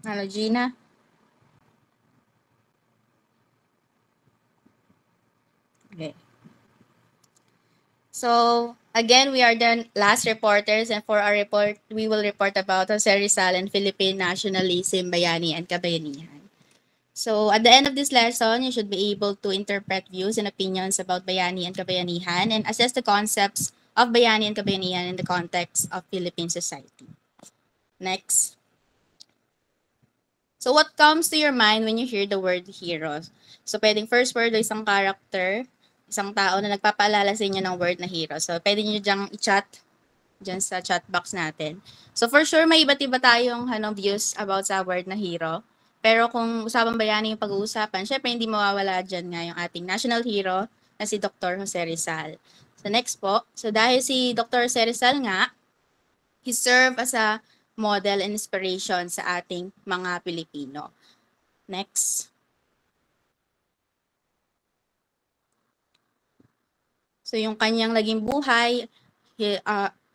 Hello, Gina. Okay. So, again, we are the last reporters, and for our report, we will report about Jose Rizal and Philippine nationalism, bayani, and kabayanihan. So, at the end of this lesson, you should be able to interpret views and opinions about bayani and kabayanihan and assess the concepts of bayani and kabayanihan in the context of Philippine society. Next. So, what comes to your mind when you hear the word hero? So, pwedeng first word o isang character, isang tao na nagpapaalala sa inyo ng word na hero. So, pwede nyo dyang i-chat dyan sa chat box natin. So, for sure, may iba't iba tayong views about sa word na hero. Pero kung usapang bayani yung pag-uusapan, syempre hindi mawawala dyan nga yung ating national hero na si Dr. Jose Rizal. So, next po. So, dahil si Dr. Jose Rizal nga, he served as a model and inspiration sa ating mga Pilipino. Next. So, yung kanyang naging buhay,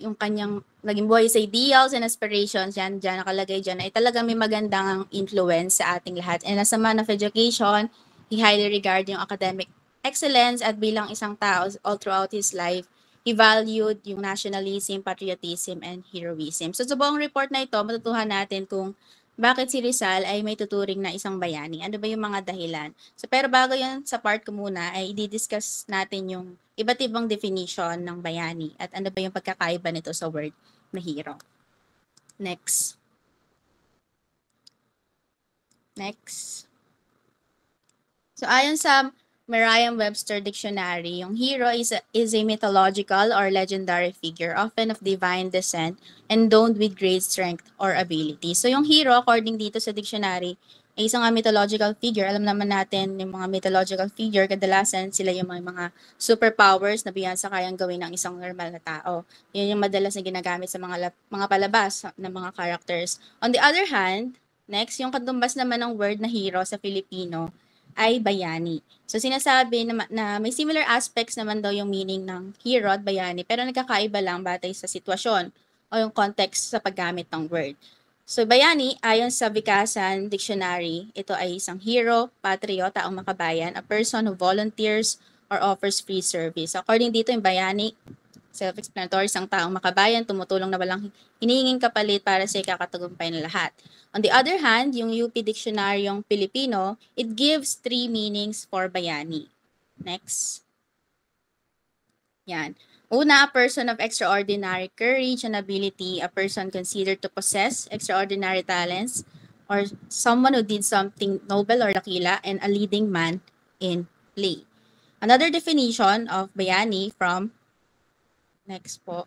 yung kanyang naging buhay sa ideals and aspirations, dyan nakalagay dyan, ay talagang may magandang influence sa ating lahat. And as a man of education, he highly regarded yung academic excellence at bilang isang tao all throughout his life, he valued yung nationalism, patriotism, and heroism. So, sa buong report na ito, matutuhan natin kung bakit si Rizal ay may tuturing na isang bayani. Ano ba yung mga dahilan? So, pero bago yun, sa part ko muna, ay i-discuss natin yung iba't ibang definition ng bayani at ano ba yung pagkakaiba nito sa word na hero. Next. Next. So, ayon sa Merriam-Webster Dictionary, yung hero is a mythological or legendary figure, often of divine descent, endowed with great strength or ability. So, yung hero, according dito sa dictionary, ay isang mythological figure. Alam naman natin, yung mga mythological figure, kadalasan sila yung mga superpowers na beyond sa kayang gawin ng isang normal na tao. Yun yung madalas na ginagamit sa mga palabas ng mga characters. On the other hand, next, yung katumbas naman ng word na hero sa Filipino, ay bayani. So sinasabi na may similar aspects naman daw yung meaning ng hero at bayani, pero nagkakaiba lang batay sa sitwasyon o yung context sa paggamit ng word. So bayani, ayon sa Bikasan Dictionary, ito ay isang hero, patriot, taong makabayan, a person who volunteers or offers free service. So, according dito, yung bayani, self-explanatory, isang taong makabayan, tumutulong na walang hinihinging kapalit para sa ikakatagumpay ng lahat. On the other hand, yung UP Dictionaryong Pilipino, it gives 3 meanings for bayani. Next. Yan. Una, a person of extraordinary courage and ability, a person considered to possess extraordinary talents, or someone who did something noble or dakila, and a leading man in play. Another definition of bayani from, next po,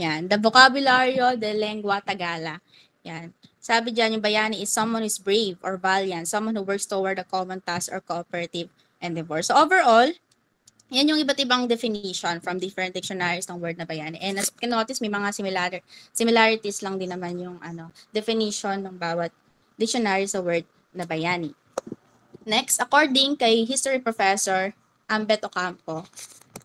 yan, the Vocabulario de Lengua Tagala. Yan. Sabi dyan, yung bayani is someone who is brave or valiant, someone who works toward a common task or cooperative endeavor. So overall, yan yung iba't ibang definition from different dictionaries ng word na bayani. And as you can notice, may mga similarities lang din naman yung definition ng bawat dictionary sa word na bayani. Next, according kay history professor Ambet Ocampo,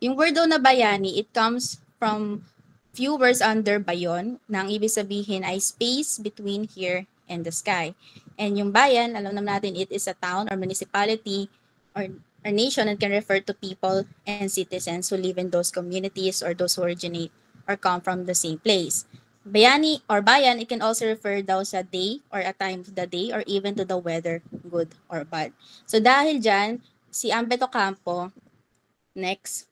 yung word daw na bayani, it comes from few words under bayon, na ang ibig sabihin ay space between here and the sky. And yung bayan, alam naman natin, it is a town or municipality or nation and can refer to people and citizens who live in those communities or those who originate or come from the same place. Bayani or bayan, it can also refer daw sa day or a time of the day or even to the weather, good or bad. So dahil dyan, si Ambeto Campo, next.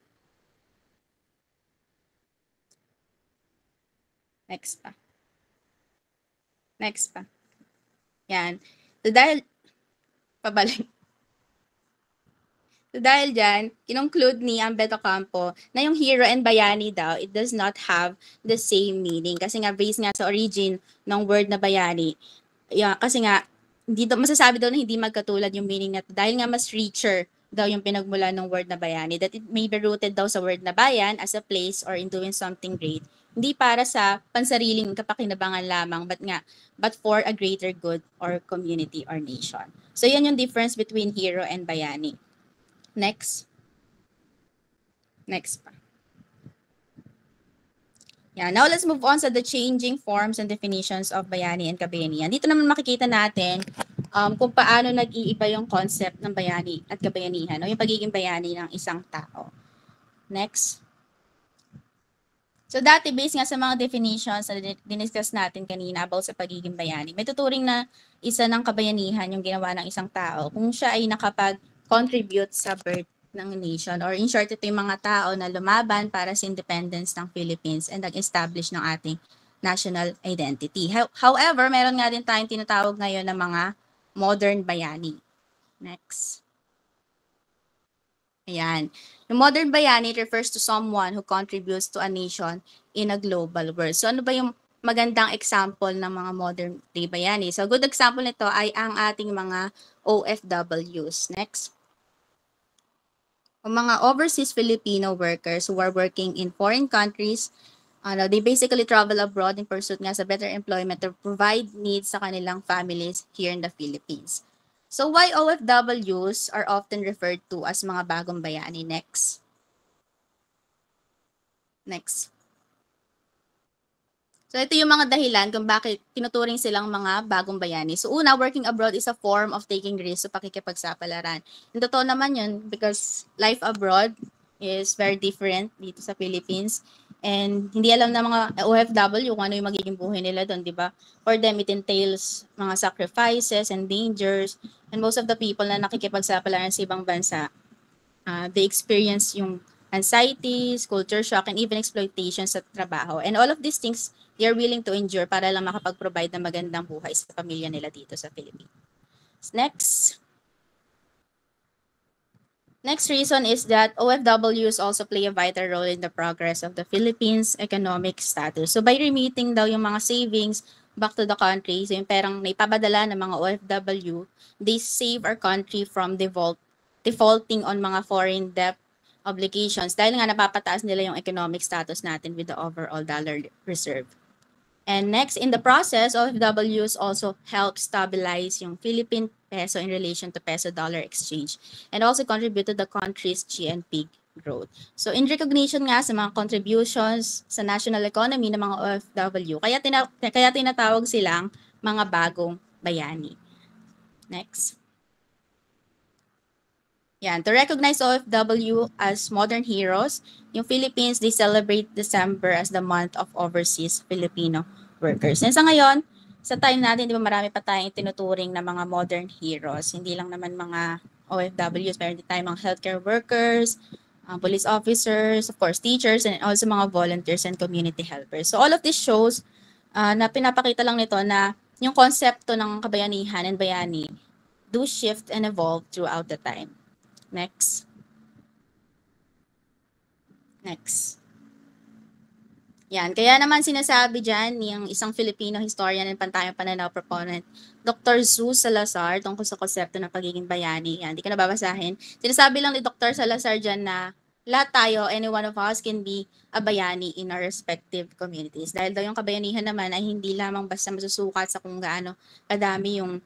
Next pa. Next pa. Yan. So dahil, pabalik. So dahil dyan, kinongclude ni Ambeto Campo na yung hero and bayani daw, it does not have the same meaning. Kasi nga, based nga sa origin ng word na bayani, kasi nga, hindi masasabi daw na hindi magkatulad yung meaning na dahil nga mas richer daw yung pinagmula ng word na bayani, that it may be rooted daw sa word na bayan as a place or in doing something great, hindi para sa pansariling kapakinabangan lamang, but for a greater good or community or nation. So yan yung difference between hero and bayani. Next. Next pa. Yeah, now let's move on sa the changing forms and definitions of bayani and kabayanihan. Dito naman makikita natin kung paano nag-iiba yung concept ng bayani at kabayanihan o yung pagiging bayani ng isang tao. Next. So dati, based nga sa mga definitions na diniscuss natin kanina about sa pagiging bayani, may tuturing na isa ng kabayanihan yung ginawa ng isang tao kung siya ay nakapag-contribute sa birth ng nation, or in short, ito yung mga tao na lumaban para sa independence ng Philippines and nag-establish ng ating national identity. However, meron nga din tayong tinatawag ngayon na mga modern bayani. Next. Ayan. Yung modern bayani refers to someone who contributes to a nation in a global world. So ano ba yung magandang example ng mga modern day bayani? So a good example nito ay ang ating mga OFWs. Next. Ang mga overseas Filipino workers who are working in foreign countries, they basically travel abroad in pursuit nga sa better employment to provide needs sa kanilang families here in the Philippines. So why OFWs are often referred to as mga bagong bayani? Next. Next. So ito yung mga dahilan kung bakit tinuturing silang mga bagong bayani. So una, working abroad is a form of taking risks sa pakikipagsapalaran. Yung totoo naman yun because life abroad is very different dito sa Philippines. And hindi alam ng mga OFW kung ano yung magiging buhay nila doon, di ba? For them, it entails mga sacrifices and dangers. And most of the people na nakikipagsapalaran sa ibang bansa, they experience yung anxieties, culture shock, and even exploitation sa trabaho. And all of these things, they are willing to endure para lang makapag-provide ng magandang buhay sa pamilya nila dito sa Philippines. Next. Next reason is that OFWs also play a vital role in the progress of the Philippines' economic status. So by remitting daw yung mga savings back to the country, so yung perang naipapadala ng mga OFW, they save our country from defaulting on mga foreign debt obligations dahil nga napapataas nila yung economic status natin with the overall dollar reserve. And next, in the process, OFWs also help stabilize yung Philippine peso in relation to peso-dollar exchange and also contribute to the country's GNP growth. So in recognition nga sa mga contributions sa national economy ng mga OFW, kaya tinatawag silang mga bagong bayani. Next. Yan, to recognize OFW as modern heroes, yung Philippines, they celebrate December as the month of overseas Filipino workers. And sa ngayon, sa time natin, di ba marami pa tayong tinuturing na mga modern heroes. Hindi lang naman mga OFWs, meron din tayong mga healthcare workers, police officers, of course, teachers, and also mga volunteers and community helpers. So all of this shows na pinapakita lang nito na yung konsepto ng kabayanihan and bayani do shift and evolve throughout the time. Next. Next. Yan. Kaya naman sinasabi dyan yung isang Filipino historian and pantayong pananaw proponent, Dr. Zu Salazar, tungkol sa konsepto ng pagiging bayani. Yan. Hindi ko nababasahin. Sinasabi lang ni Dr. Salazar dyan na lahat tayo, any one of us can be a bayani in our respective communities. Dahil daw yung kabayanihan naman ay hindi lamang basta masusukat sa kung gaano kadami yung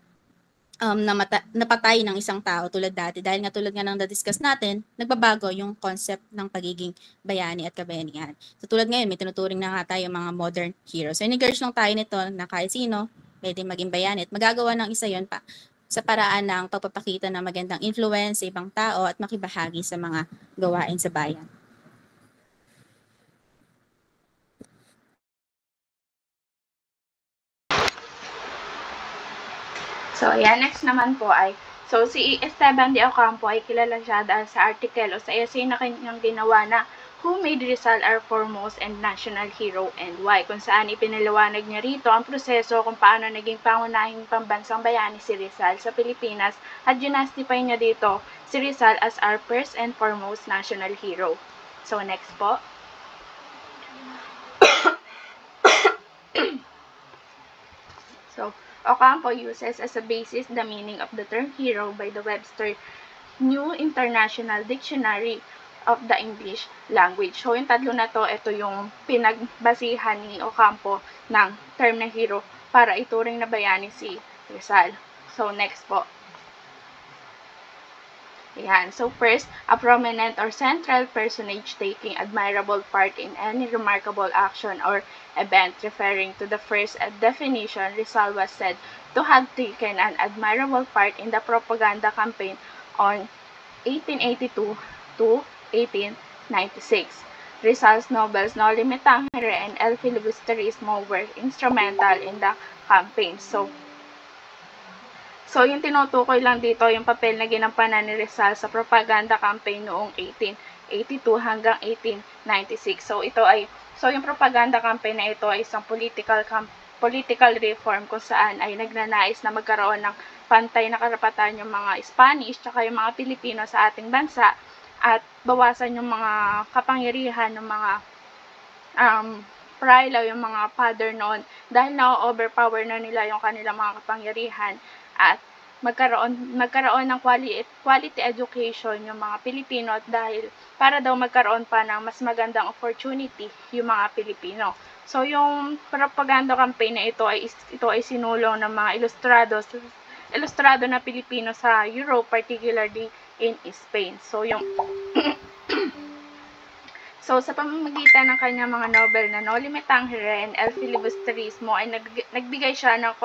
napatay ng isang tao tulad dati. Dahil nga tulad nga ng na-discuss natin, nagbabago yung concept ng pagiging bayani at kabayanihan. So tulad ngayon, may tinuturing na nga tayo mga modern heroes. So encourage lang tayo nito na kahit sino, pwede maging bayani at magagawa ng isa yon pa sa paraan ng pagpapakita ng magandang influence sa ibang tao at makibahagi sa mga gawain sa bayan. So, ayan, next naman po ay, so si Esteban de Ocampo ay kilala siya dahil sa article o sa essay na kanyang ginawa na Who Made Rizal Our Foremost and National Hero and Why? Kung saan ipinaliwanag niya rito ang proseso kung paano naging pangunahing pambansang bayani si Rizal sa Pilipinas at ginastify niya dito si Rizal as our first and foremost national hero. So, next po. So, Ocampo uses as a basis the meaning of the term hero by the Webster New International Dictionary of the English Language. So, yung tatlo na to, ito yung pinagbasihan ni Ocampo ng term na hero para ituring na bayani si Rizal. So, next po. Ayan. So first, a prominent or central personage taking admirable part in any remarkable action or event. Referring to the first definition, Rizal was said to have taken an admirable part in the propaganda campaign on 1882 to 1896. Rizal's novels No Limitangere and El Filibusterismo were instrumental in the campaign. So, yung tinutukoy lang dito, yung papel na ginampanan ni Rizal sa propaganda campaign noong 1882 hanggang 1896. So yung propaganda campaign na ito ay isang political reform kung saan ay nagnanais na magkaroon ng pantay na karapatan yung mga Spanish tsaka yung mga Pilipino sa ating bansa at bawasan yung mga kapangyarihan ng mga prilo, yung mga father noon dahil na-overpower na nila yung kanilang mga kapangyarihan at magkaroon ng quality education yung mga Pilipino at dahil para daw magkaroon pa ng mas magandang opportunity yung mga Pilipino. So yung propaganda campaign na ito ay sinulong ng mga ilustrado na Pilipino sa Europe, particularly in Spain. So, sa pamamagitan ng kanyang mga novel na No Limitangere and El Filibusterismo ay nagbigay siya ng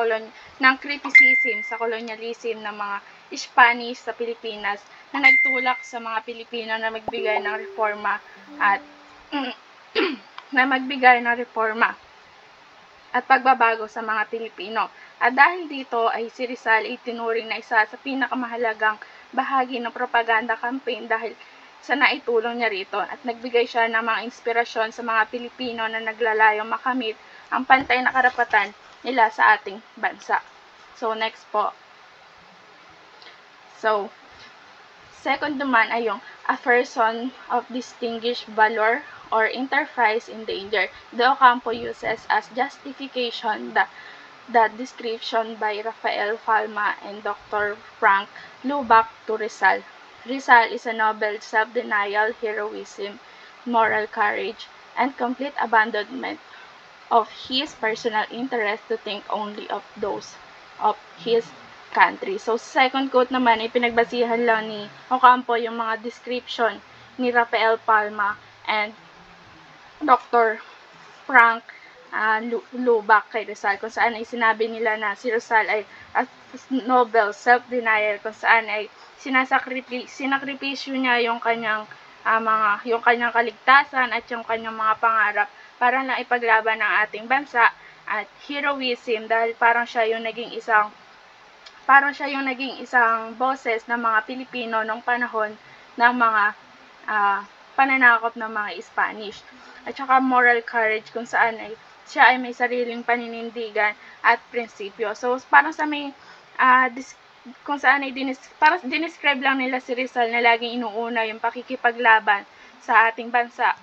criticism sa colonialism ng mga Spanish sa Pilipinas na nagtulak sa mga Pilipino na magbigay ng reforma at pagbabago sa mga Pilipino. At dahil dito ay si Rizal ay tinuring na isa sa pinakamahalagang bahagi ng propaganda campaign dahil sa naitulong niya rito at nagbigay siya ng mga inspirasyon sa mga Pilipino na naglalayong makamit ang pantay na karapatan nila sa ating bansa. So, next po. So, second naman ay yung a person of distinguished valor or enterprise in danger. De Ocampo uses as justification the description by Rafael Palma and Dr. Frank Lubac to Rizal. Rizal is a noble self-denial, heroism, moral courage, and complete abandonment of his personal interest to think only of those of his country. So, second quote naman ay pinagbasihan lang ni Ocampo yung mga description ni Rafael Palma and Dr. Frank Lubac kay Rizal, kung saan ay sinabi nila na si Rizal ay a noble self-denial, kung saan ay sinakripisyo niya yung kanyang kaligtasan at yung kanyang mga pangarap para lang ipaglaban ng ating bansa, at heroism dahil parang siya yung naging isang boses ng mga Pilipino nung panahon ng mga pananakop ng mga Spanish. At saka moral courage kung saan siya ay may sariling paninindigan at prinsipyo. So parang sa may kung saan ay dinescribe lang nila si Rizal na laging inuuna yung pakikipaglaban sa ating bansa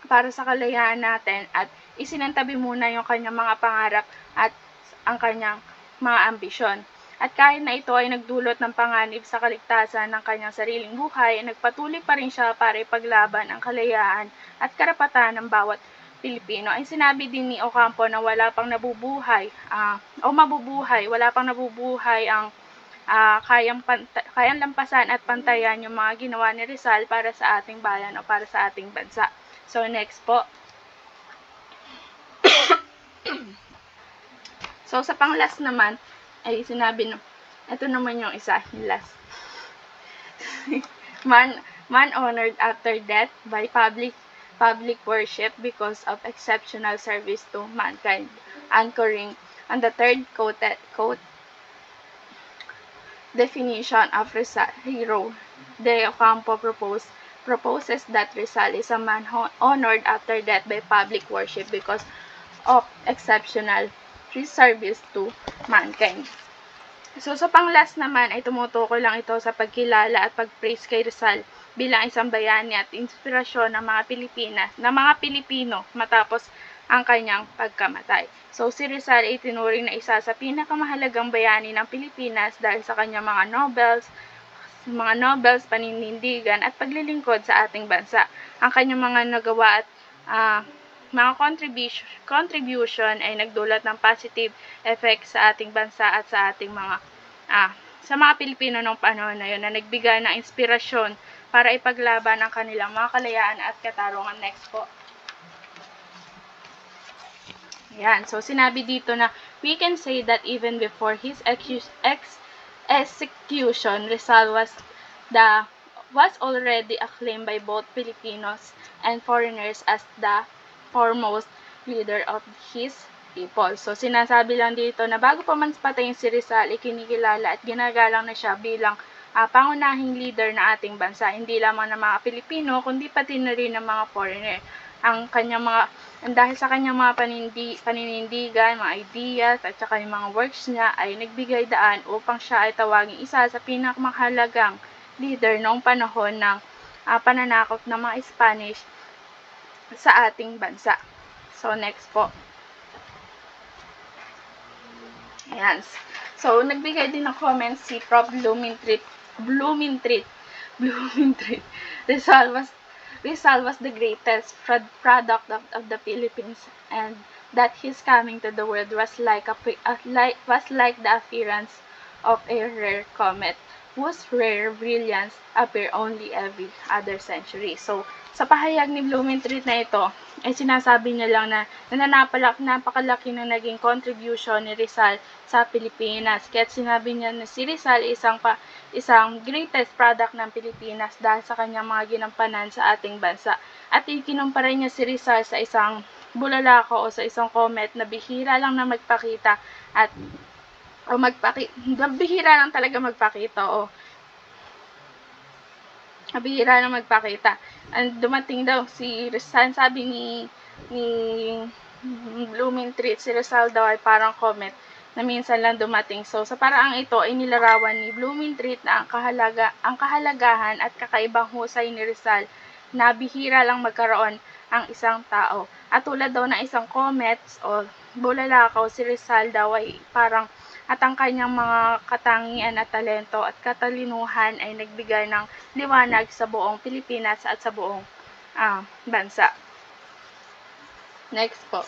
para sa kalayaan natin at isinantabi muna yung kanyang mga pangarap at ang kanyang mga ambisyon. At kahit na ito ay nagdulot ng panganib sa kaligtasan ng kanyang sariling buhay, nagpatuloy pa rin siya para ipaglaban ang kalayaan at karapatan ng bawat Pilipino. Ay sinabi din ni Ocampo na wala pang nabubuhay ang kayang lampasan at pantayan yung mga ginawa ni Rizal para sa ating bayan o para sa ating bansa. So, next po. So, sa pang-last naman, ay sinabi ito naman yung isa, yung last. man honored after death by public worship because of exceptional service to mankind. Anchoring on the third quote definition of hero, De Ocampo proposes that Rizal is a man honored after death by public worship because of exceptional service to mankind. So, sa pang-last naman ay tumutukoy lang ito sa pagkilala at pag-praise kay Rizal bilang isang bayani at inspirasyon ng mga Pilipino matapos ang kanyang pagkamatay. So, si Rizal ay tinuring na isa sa pinakamahalagang bayani ng Pilipinas dahil sa kanyang mga novels, paninindigan at paglilingkod sa ating bansa. Ang kanyang mga nagawa at mga contribution ay nagdulot ng positive effect sa ating bansa at sa ating mga sa mga Pilipino nung panahon na yun na nagbigay ng inspirasyon para ipaglaban ang kanilang mga kalayaan at katarungan. Next po. Yan. So, sinabi dito na we can say that even before his execution, Rizal was already acclaimed by both Filipinos and foreigners as the foremost leader of his people. So, sinasabi lang dito na bago pa man patayin si Rizal, ikinikilala at ginagalang na siya bilang pangunahing leader na ating bansa. Hindi lamang ng mga Pilipino, kundi pati na rin ng mga foreigner. Dahil sa kanyang mga paninindigan, mga ideas, at saka yung mga works niya ay nagbigay daan upang siya ay tawaging isa sa pinakamahalagang leader noong panahon ng pananakop ng mga Spanish sa ating bansa. So, next po. Ayan. So, nagbigay din ng comment si Prof. Bloomingtreet. Rizal was the greatest product of the Philippines, and that his coming to the world was like the appearance of a rare comet, whose rare brilliance appear only every other century. So, sa pahayag ni Bloomingtreet na ito, ay sinasabi niya lang na napakalaki ng naging contribution ni Rizal sa Pilipinas. Kaya sinabi niya na si Rizal isang greatest product ng Pilipinas dahil sa kanyang mga ginampanan sa ating bansa. At ikinumpara niya si Rizal sa isang bulalakaw o sa isang comet na bihira lang na magpakita at bihira lang talaga magpakita bihira lang magpakita. And dumating daw si Rizal, sabi ni Bloomingtreet, si Rizal daw ay parang comet na minsan lang dumating. So, sa paraang ito ay nilarawan ni Bloomingtreet na ang kahalagahan at kakaibang husay ni Rizal na bihira lang magkaroon ang isang tao. At tulad daw ng isang comet o bulalakaw, si Rizal daw ay parang at ang kanyang mga katangian at talento at katalinuhan ay nagbigay ng liwanag sa buong Pilipinas at sa buong bansa. Next po.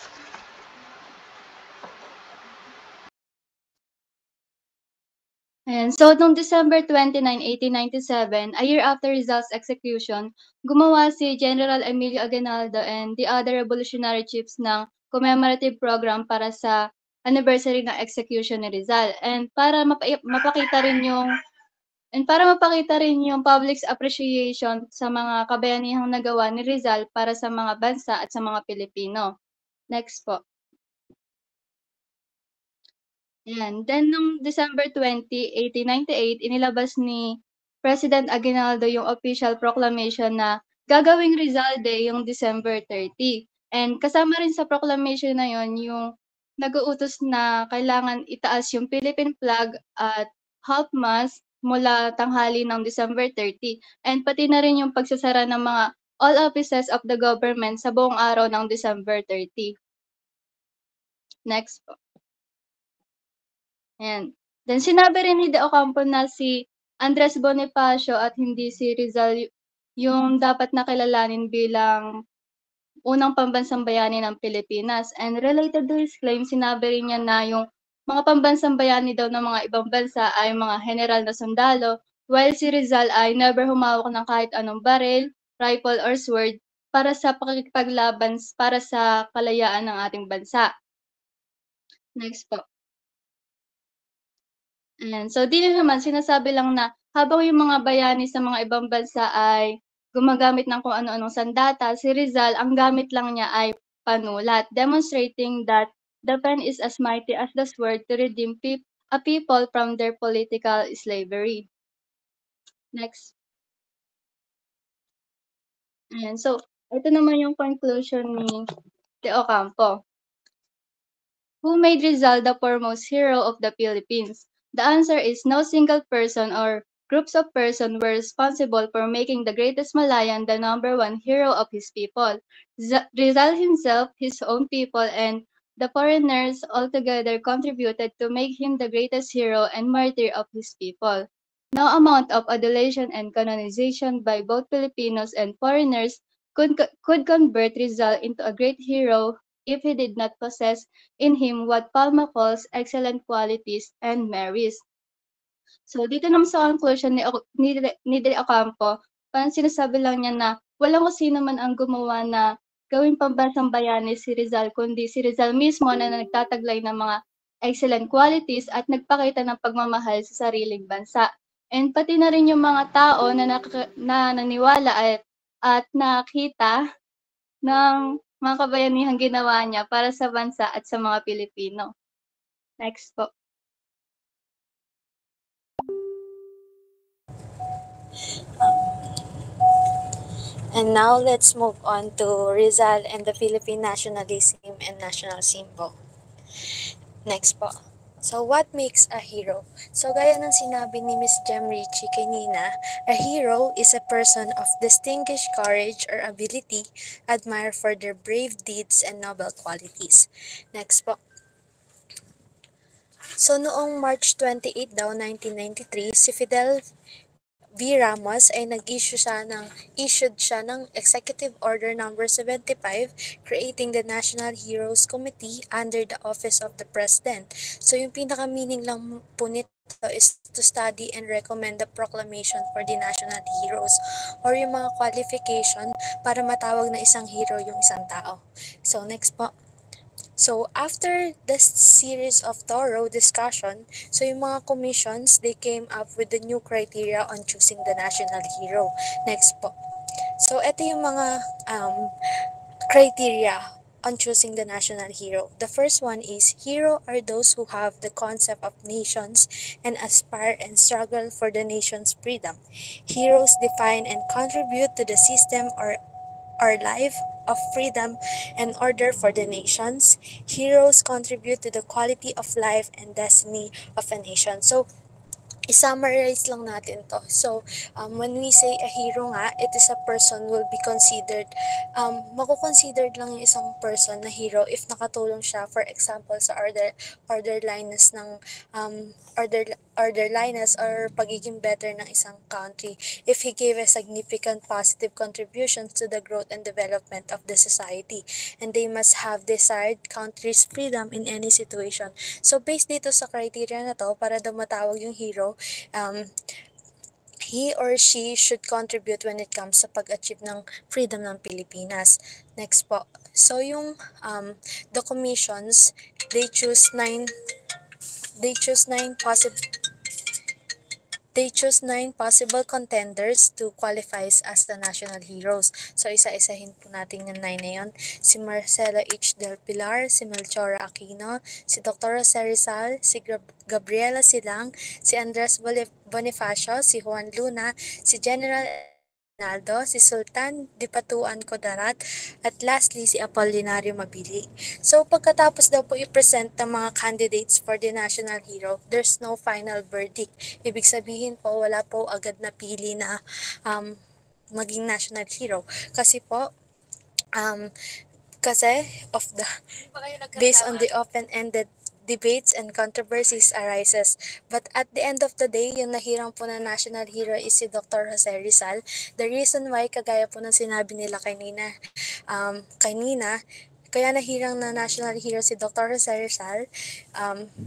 And so, noong December 29, 1897, a year after Rizal's execution, gumawa si General Emilio Aguinaldo and the other revolutionary chiefs ng commemorative program para sa anniversary ng execution ni Rizal. And para mapakita rin yung public's appreciation sa mga kabayanihang nagawa ni Rizal para sa mga bansa at sa mga Pilipino. Next po. Yan. Then, noong December 20, 1898, inilabas ni President Aguinaldo yung official proclamation na gagawing Rizal Day yung December 30. And kasama rin sa proclamation na yon yung nag-uutos na kailangan itaas yung Philippine flag at half-mast mula tanghali ng December 30. And pati na rin yung pagsasara ng mga all offices of the government sa buong araw ng December 30. Next po. Ayan. Then sinabi rin ni De Ocampo na si Andres Bonifacio at hindi si Rizal yung dapat na kilalanin bilang unang pambansang bayani ng Pilipinas. And related to his claim, sinabi rin niya na yung mga pambansang bayani daw ng mga ibang bansa ay mga general na sundalo, while si Rizal ay never humawak ng kahit anong baril, rifle, or sword para sa pakikipaglaban para sa kalayaan ng ating bansa. Next po. Ayan. So, dito naman sinasabi lang na habang yung mga bayani sa mga ibang bansa ay gumagamit ng kung ano-anong sandata, si Rizal ang gamit lang niya ay panulat, demonstrating that the pen is as mighty as the sword to redeem a people from their political slavery. Next. Ayan. So, ito naman yung conclusion ni De Ocampo. Who made Rizal the foremost hero of the Philippines? The answer is no single person or groups of persons were responsible for making the greatest Malayan the number one hero of his people. Rizal himself, his own people, and the foreigners altogether contributed to make him the greatest hero and martyr of his people. No amount of adulation and canonization by both Filipinos and foreigners could convert Rizal into a great hero if he did not possess in him what Palma calls excellent qualities and merits. So, dito naman sa conclusion ni De Ocampo, parang sinasabi lang niya na walang kung sino man ang gumawa na gawing pambansang bayani si Rizal, kundi si Rizal mismo na nagtataglay ng mga excellent qualities at nagpakita ng pagmamahal sa sariling bansa. And pati na rin yung mga tao na naniwala at nakita ng mga kabayanihang ginawa niya para sa bansa at sa mga Pilipino. Next po. And now let's move on to Rizal and the Philippine nationalism and national symbol. Next po. So, what makes a hero? So, gaya ng sinabi ni Miss Jem Ritchie kanina, a hero is a person of distinguished courage or ability, admired for their brave deeds and noble qualities. Next po. So, noong March 28 daw, 1993, si Fidel V. Ramos ay issued siya ng Executive Order Number 75 creating the National Heroes Committee under the Office of the President. So yung pinaka-meaning lang po nito is to study and recommend the proclamation for the national heroes or yung mga qualification para matawag na isang hero yung isang tao. So next po. So, after this series of thorough discussion, so yung mga commissions, they came up with the new criteria on choosing the national hero. Next po. So, ito yung mga criteria on choosing the national hero. The first one is, hero are those who have the concept of nations and aspire and struggle for the nation's freedom. Heroes define and contribute to the system or life of freedom and order for the nations. Heroes contribute to the quality of life and destiny of a nation. So, i-summarize lang natin to. So, when we say a hero nga, it is a person will be considered, mako-considered lang yung isang person na hero if nakatulong siya, for example, sa orderliness ng, orderliness or pagiging better ng isang country. If he gave a significant positive contributions to the growth and development of the society. And they must have desired country's freedom in any situation. So, based dito sa criteria na to, para daw matawag yung hero, he or she should contribute when it comes sa pag-achieve ng freedom ng Pilipinas. Next po. So, yung the commissions, they choose nine possible contenders to qualify as the national heroes. So, isa-isahin po natin yung 9 na yun. Si Marcela H. Del Pilar, si Melchora Aquino, si Dr. Jose Rizal, si Gabriela Silang, si Andres Bonifacio, si Juan Luna, si General Naldo, si Sultan Dipatuan Codarat, at lastly si Apolinario Mabili. So pagkatapos daw po i-present ng mga candidates for the national hero, there's no final verdict. Ibig sabihin po wala po agad na pili na maging national hero. Kasi po based on the open-ended debates and controversies arises. But at the end of the day, yung nahirang po na national hero is si Dr. Jose Rizal. The reason why, kagaya po ng sinabi nila kanina, kaya nahirang na national hero si Dr. Jose Rizal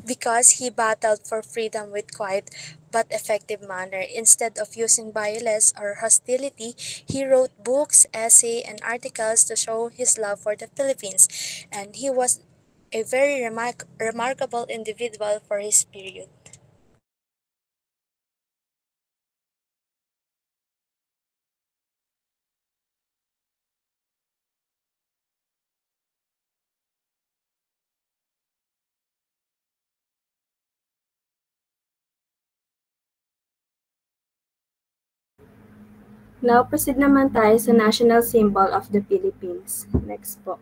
because he battled for freedom with quiet but effective manner. Instead of using violence or hostility, he wrote books, essays, and articles to show his love for the Philippines. And he was a very remarkable individual for his period. Now, proceed naman tayo sa national symbol of the Philippines. Next po.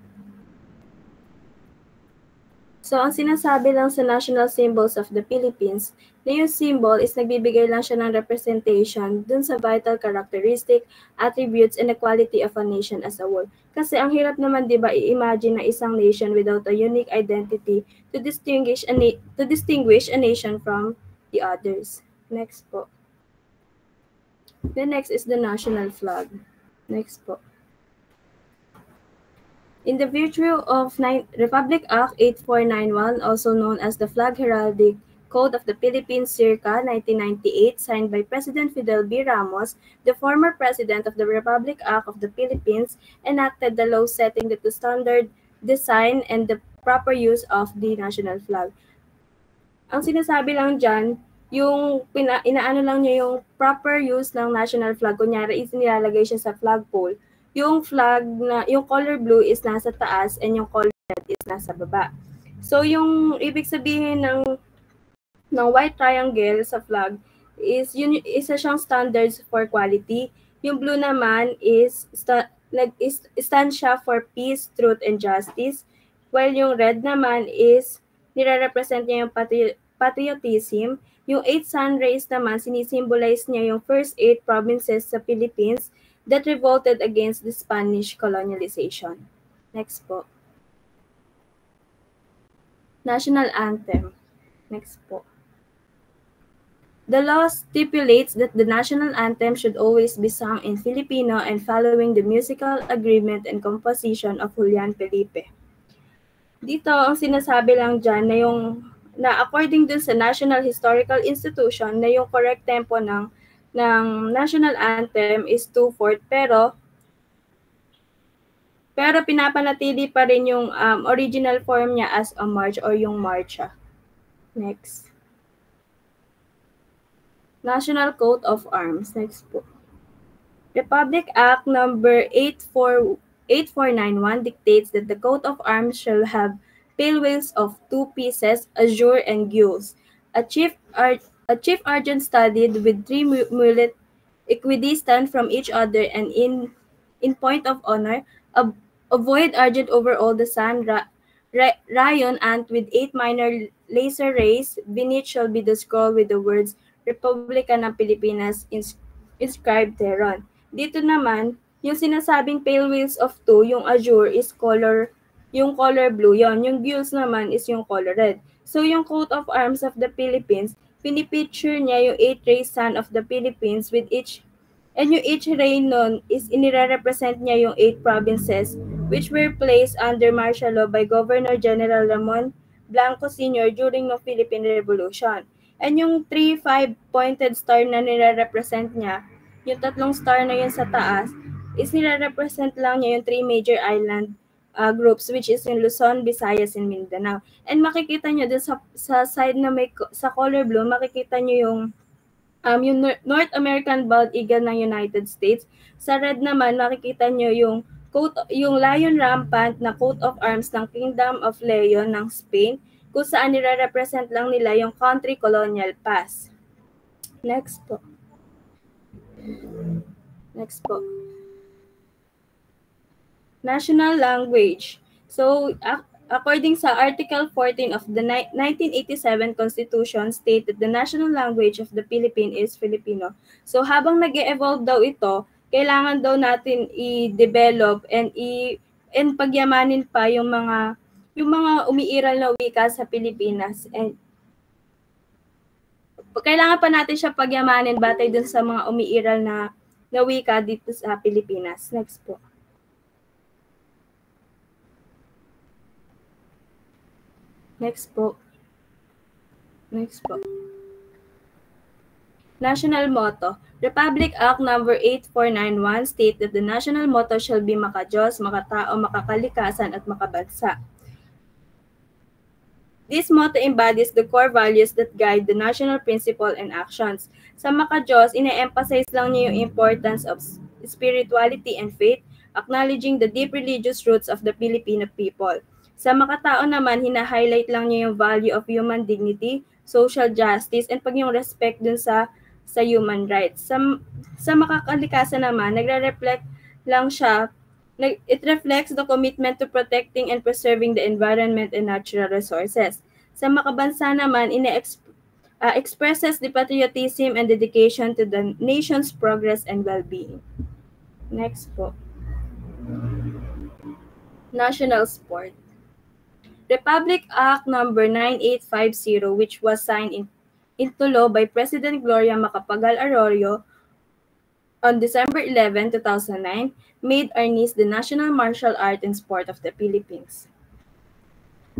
So, ang sinasabi lang sa national symbols of the Philippines, na yung symbol is nagbibigay lang siya ng representation dun sa vital characteristic, attributes, and the quality of a nation as a whole. Kasi ang hirap naman, di ba, i-imagine na isang nation without a unique identity to distinguish a nation from the others. Next po. The next is the national flag. Next po. In the virtue of Republic Act 8491, also known as the Flag Heraldic Code of the Philippines circa 1998, signed by President Fidel B. Ramos, the former President of the Republic Act of the Philippines, enacted the law setting the standard design and the proper use of the national flag. Ang sinasabi lang dyan, yung inaano lang niya yung proper use ng national flag. Kunyari, is nilalagay siya sa flagpole. Yung flag na, yung color blue is nasa taas and yung color red is nasa baba. So, yung ibig sabihin ng white triangle sa flag is yun, isa siyang standards for quality. Yung blue naman is stand siya for peace, truth, and justice. While yung red naman is nire-represent niya yung patriotism. Yung 8 sun rays naman, sinisimbolize niya yung first 8 provinces sa Philippines that revolted against the Spanish colonialization. Next po. National Anthem. Next po. The law stipulates that the national anthem should always be sung in Filipino and following the musical agreement and composition of Julian Felipe. Dito, ang sinasabi lang dyan na according dun sa National Historical Institution na yung correct tempo ng national anthem is 2/4 pero pinapanatili pa rin yung original form niya as a march or yung marcha. Next. National Coat of Arms. Next po. Republic Act number 8491 dictates that the coat of arms shall have pale wheels of 2 pieces, azure and gules. A chief argent studded with 3 mulet equidistant from each other and in point of honor, avoid argent over all the sun, rayon ant with 8 minor laser rays. Beneath shall be the scroll with the words Republika ng Pilipinas inscribed thereon. Dito naman, yung sinasabing pale wheels of 2, yung azure is yung color blue yon. Yung gules naman is yung color red. So yung coat of arms of the Philippines, pinipicture niya yung 8 rays sun of the Philippines with each ray nun is inire-represent niya yung 8 provinces which were placed under martial law by Governor General Ramon Blanco Sr. during the Philippine Revolution. And yung 3 5-pointed star na nire-represent niya, yung 3 star na yun sa taas, is nire-represent lang niya yung 3 major island groups which is yung Luzon, Visayas, and Mindanao. And makikita niyo dun sa side na sa color blue, makikita niyo yung North American bald eagle ng United States. Sa red naman, makikita niyo yung lion rampant na coat of arms ng Kingdom of Leon ng Spain, kung saan nire-represent lang nila yung country colonial past. Next po. National language. So, according sa Article 14 of the 1987 Constitution, state that the national language of the Philippines is Filipino. So, habang nag-evolve daw ito, kailangan daw natin i-develop and pagyamanin pa yung mga umiiral na wika sa Pilipinas. And kailangan pa natin siya pagyamanin batay dun sa mga umiiral na wika dito sa Pilipinas. Next po. National motto. Republic Act number 8491 state that the national motto shall be Maka-Diyos, Makatao, Makakalikasan, at Makabansa. This motto embodies the core values that guide the national principle and actions. Sa Maka-Diyos, ine-emphasize lang niya yung importance of spirituality and faith, acknowledging the deep religious roots of the Filipino people. Sa Makatao naman, hina-highlight lang niya yung value of human dignity, social justice, and yung respect dun sa human rights. Sa Makakalikasan naman, nagre-reflect lang siya. It reflects the commitment to protecting and preserving the environment and natural resources. Sa Makabansa naman, expresses the patriotism and dedication to the nation's progress and well-being. Next po. National sport. Republic Act number 9850, which was signed into law by President Gloria Macapagal Arroyo on December 11, 2009, made arnis the national martial art and sport of the Philippines.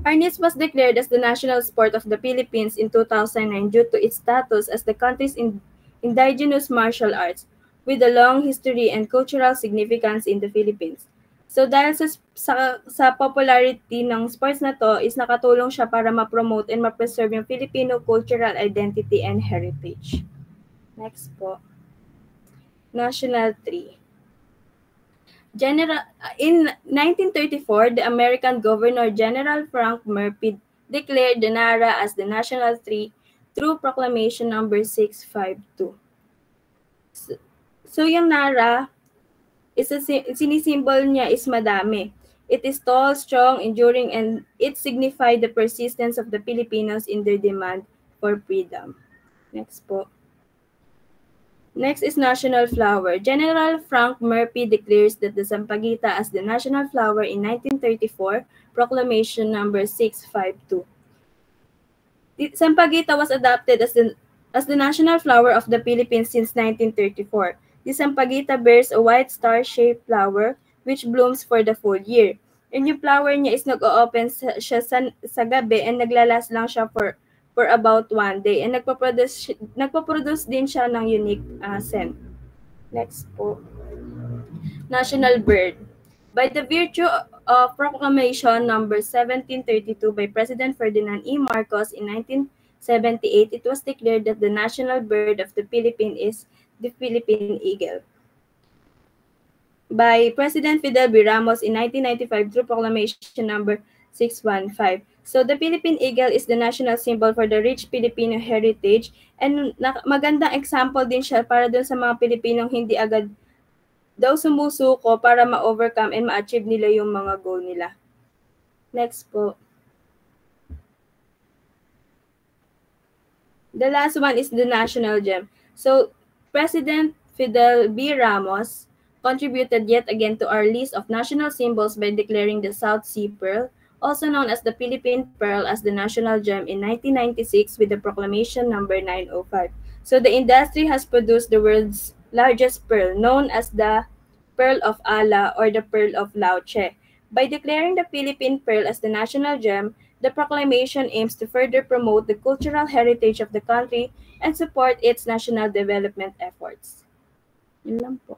Arnis was declared as the national sport of the Philippines in 2009 due to its status as the country's indigenous martial arts, with a long history and cultural significance in the Philippines. So dahil sa popularity ng sports na to is nakatulong siya para ma-promote and ma-preserve yung Filipino cultural identity and heritage. Next po. National Tree. In 1934, the American Governor General Frank Murphy declared the NARA as the national tree through Proclamation number 652. So yung NARA, sinisimbol niya is madami. It is tall, strong, enduring, and it signified the persistence of the Filipinos in their demand for freedom. Next po. Next is national flower. General Frank Murphy declares that the sampaguita as the national flower in 1934, Proclamation number 652. The sampaguita was adopted as the national flower of the Philippines since 1934. The sampaguita bears a white star-shaped flower which blooms for the full year. And yung flower niya is nag-o-open siya sa gabi and naglalast lang siya for about 1 day. And nagpo-produce din siya ng unique scent. Next po. National bird. By the virtue of Proclamation number 1732 by President Ferdinand E. Marcos in 1978, it was declared that the national bird of the Philippines is the Philippine eagle. By President Fidel B. Ramos in 1995 through Proclamation number 615. So the Philippine eagle is the national symbol for the rich Filipino heritage, and magandang example din siya para dun sa mga Pilipinong hindi agad daw sumusuko para ma-overcome and ma-achieve nila yung mga goal nila. Next po. The last one is the national gem. So President Fidel B. Ramos contributed yet again to our list of national symbols by declaring the South Sea Pearl, also known as the Philippine Pearl, as the national gem in 1996 with the Proclamation number 905. So the industry has produced the world's largest pearl, known as the Pearl of Allah or the Pearl of Lauche. By declaring the Philippine Pearl as the national gem, the proclamation aims to further promote the cultural heritage of the country and support its national development efforts. Yun lang po.